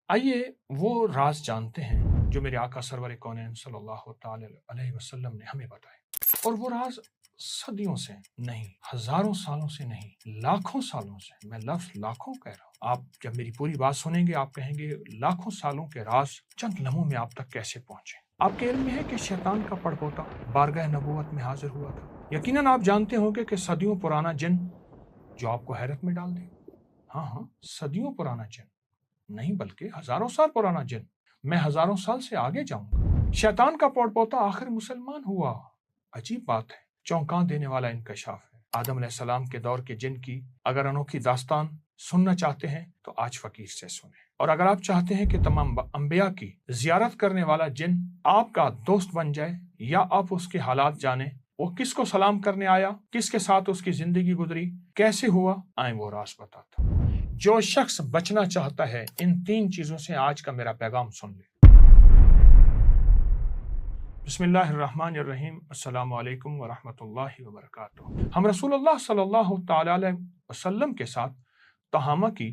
آئیے وہ راز جانتے ہیں جو میرے آقا سرور کونین صلی اللہ تعالی علیہ وسلم نے ہمیں بتائے، اور وہ راز صدیوں سے نہیں، ہزاروں سالوں سے نہیں، لاکھوں سالوں سے، میں لفظ لاکھوں کہہ رہا ہوں۔ آپ جب میری پوری بات سنیں گے آپ کہیں گے لاکھوں سالوں کے راز چند لمحوں میں آپ تک کیسے پہنچے۔ آپ کے علم میں ہے کہ شیطان کا پڑپوتا بارگاہ نبوت میں حاضر ہوا تھا۔ یقیناً آپ جانتے ہوں گے کہ صدیوں پرانا جن جو آپ کو حیرت میں ڈال دے۔ ہاں، صدیوں پرانا جن نہیں بلکہ ہزاروں سال پرانا جن۔ میں ہزاروں سال سے آگے جاؤں گا۔ شیطان کا پڑپوتا آخر مسلمان ہوا۔ عجیب بات ہے، چونکا دینے والا انکشاف ہے۔ آدم علیہ السلام کے دور کے جن کی اگر انوکھی داستان سننا چاہتے ہیں تو آج فقیر سے سنیں، اور اگر آپ چاہتے ہیں کہ تمام انبیاء کی زیارت کرنے والا جن آپ کا دوست بن جائے یا آپ اس کے حالات جانیں، وہ کس کو سلام کرنے آیا، کس کے ساتھ اس کی زندگی گزری، کیسے ہوا، آئیں وہ راز بتاتا۔ جو شخص بچنا چاہتا ہے ان تین چیزوں سے آج کا میرا پیغام سن لے۔ بسم اللہ الرحمن الرحیم، السلام علیکم ورحمۃ اللہ وبرکاتہ۔ ہم رسول اللہ صلی اللہ تعالی علیہ وسلم کے ساتھ تہامہ کی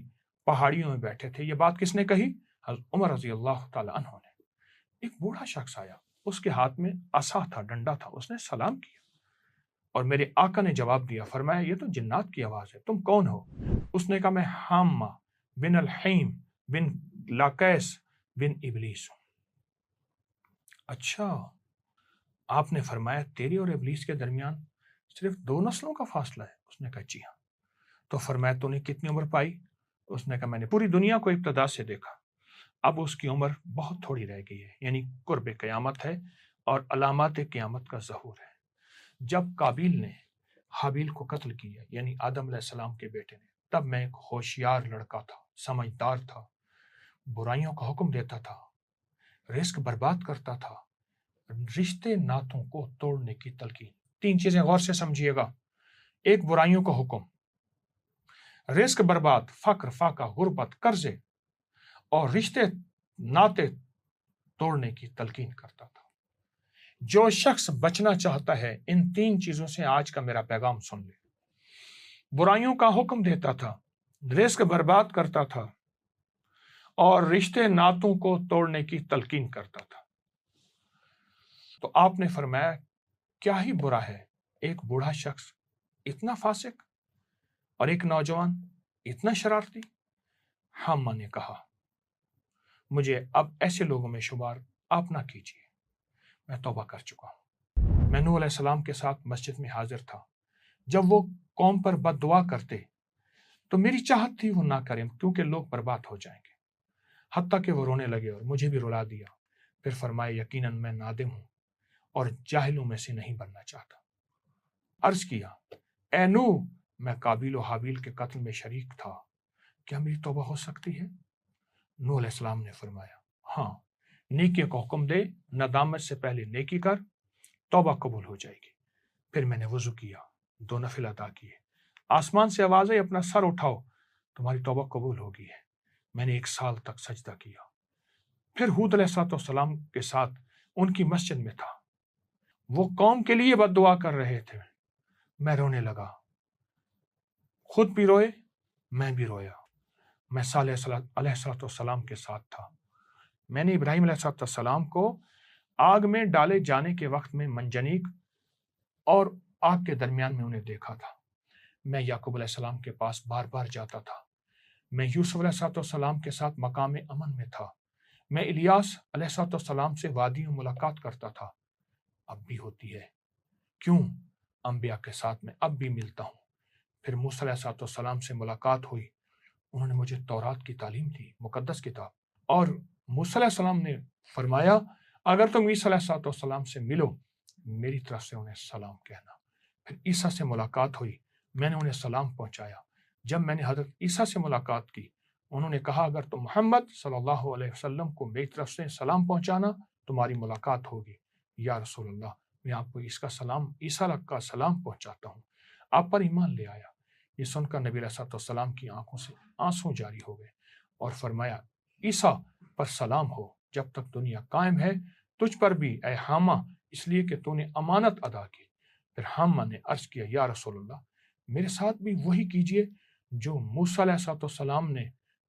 پہاڑیوں میں بیٹھے تھے۔ یہ بات کس نے کہی؟ حضرت عمر رضی اللہ تعالی عنہ نے۔ ایک بوڑھا شخص آیا، اس کے ہاتھ میں عصا تھا، ڈنڈا تھا، اس نے سلام کیا اور میرے آقا نے جواب دیا، فرمایا یہ تو جنات کی آواز ہے، تم کون ہو؟ اس نے کہا میں حامہ بن الحیم بن لاقیس بن ابلیس ہوں۔ اچھا، آپ نے فرمایا تیری اور ابلیس کے درمیان صرف 2 نسلوں کا فاصلہ ہے؟ اس نے کہا جی ہاں۔ تو فرمایا تو نے کتنی عمر پائی؟ اس نے کہا میں نے پوری دنیا کو ابتدا سے دیکھا، اب اس کی عمر بہت تھوڑی رہ گئی ہے، یعنی قرب قیامت ہے اور علامات قیامت کا ظہور ہے۔ جب قابیل نے حابیل کو قتل کیا، یعنی آدم علیہ السلام کے بیٹے نے، تب میں ایک ہوشیار لڑکا تھا، سمجھدار تھا، برائیوں کا حکم دیتا تھا، رزق برباد کرتا تھا، رشتے ناتوں کو توڑنے کی تلقین۔ 3 چیزیں غور سے سمجھیے گا۔ ایک، برائیوں کا حکم، رزق برباد، فقر، فاقہ، غربت، قرضے، اور رشتے ناتے توڑنے کی تلقین کرتا تھا۔ جو شخص بچنا چاہتا ہے ان 3 چیزوں سے آج کا میرا پیغام سن لے۔ برائیوں کا حکم دیتا تھا، رزق برباد کرتا تھا اور رشتے ناتوں کو توڑنے کی تلقین کرتا تھا۔ تو آپ نے فرمایا کیا ہی برا ہے ایک بوڑھا شخص اتنا فاسق اور ایک نوجوان اتنا شرارتی؟ حامہ نے کہا مجھے اب ایسے لوگوں میں شمار آپ نہ کیجیے، میں توبہ کر چکا ہوں۔ میں نوح علیہ السلام کے ساتھ مسجد میں حاضر تھا، جب وہ قوم پر بد دعا کرتے تو میری چاہت تھی وہ نہ کریں کیونکہ لوگ برباد ہو جائیں گے، حتیٰ کہ وہ رونے لگے اور مجھے بھی رلا دیا۔ پھر فرمائے یقیناً میں نادم ہوں اور جاہلوں میں سے نہیں بننا چاہتا۔ عرض کیا اے نوح، میں قابیل و حابیل کے قتل میں شریک تھا، کیا میری توبہ ہو سکتی ہے؟ نوح علیہ السلام نے فرمایا ہاں، نیکی کو حکم دے، ندامت سے پہلے نیکی کر، توبہ قبول ہو جائے گی۔ پھر میں نے وضو کیا، 2 نفل ادا کیے، آسمان سے آواز آئی اپنا سر اٹھاؤ، تمہاری توبہ قبول ہوگی ہے۔ میں نے 1 سال تک سجدہ کیا۔ پھر ہود علیہ السلام کے ساتھ ان کی مسجد میں تھا، وہ قوم کے لیے بد دعا کر رہے تھے، میں رونے لگا، خود بھی روئے، میں بھی رویا۔ میں صالح علیہ السلام کے ساتھ تھا، میں نے ابراہیم علیہ السلام کو آگ میں ڈالے جانے کے وقت میں منجنیق اور آگ کے درمیان میں انہیں دیکھا تھا۔ میں یعقوب علیہ السلام کے پاس بار بار جاتا تھا، میں یوسف علیہ السلام کے ساتھ مقام امن میں تھا، میں الیاس علیہ السلام سے وادی میں ملاقات کرتا تھا، اب بھی ہوتی ہے، کیوں؟ انبیاء کے ساتھ میں اب بھی ملتا ہوں۔ پھر موسیٰ علیہ السلام سے ملاقات ہوئی، انہوں نے مجھے تورات کی تعلیم دی، مقدس کتاب، اور موسیٰ علیہ السلام نے فرمایا اگر تم عیسیٰ علیہ السلام سے ملو میری طرف سے انہیں سلام کہنا۔ پھر عیسیٰ سے ملاقات ہوئی، میں نے انہیں سلام پہنچایا۔ جب میں نے حضرت عیسیٰ سے ملاقات کی، انہوں نے کہا اگر تم محمد صلی اللہ علیہ وسلم کو میری طرف سے سلام پہنچانا تمہاری ملاقات ہوگی۔ یا رسول اللہ، میں آپ کو عیسیٰ کا سلام پہنچاتا ہوں، آپ پر ایمان لے آیا۔ یہ سن کر نبی علیہ السلام کی آنکھوں سے آنسو جاری ہو گئے اور فرمایا عیسیٰ پر سلام ہو، جب تک دنیا قائم ہے، تجھ پر بھی اے حامہ، اس لیے کہ تو نے امانت ادا کی۔ پھر حامہ نے عرض کیا یا رسول اللہ، میرے ساتھ بھی وہی کیجئے جو موسیٰ علیہ السلام نے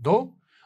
2,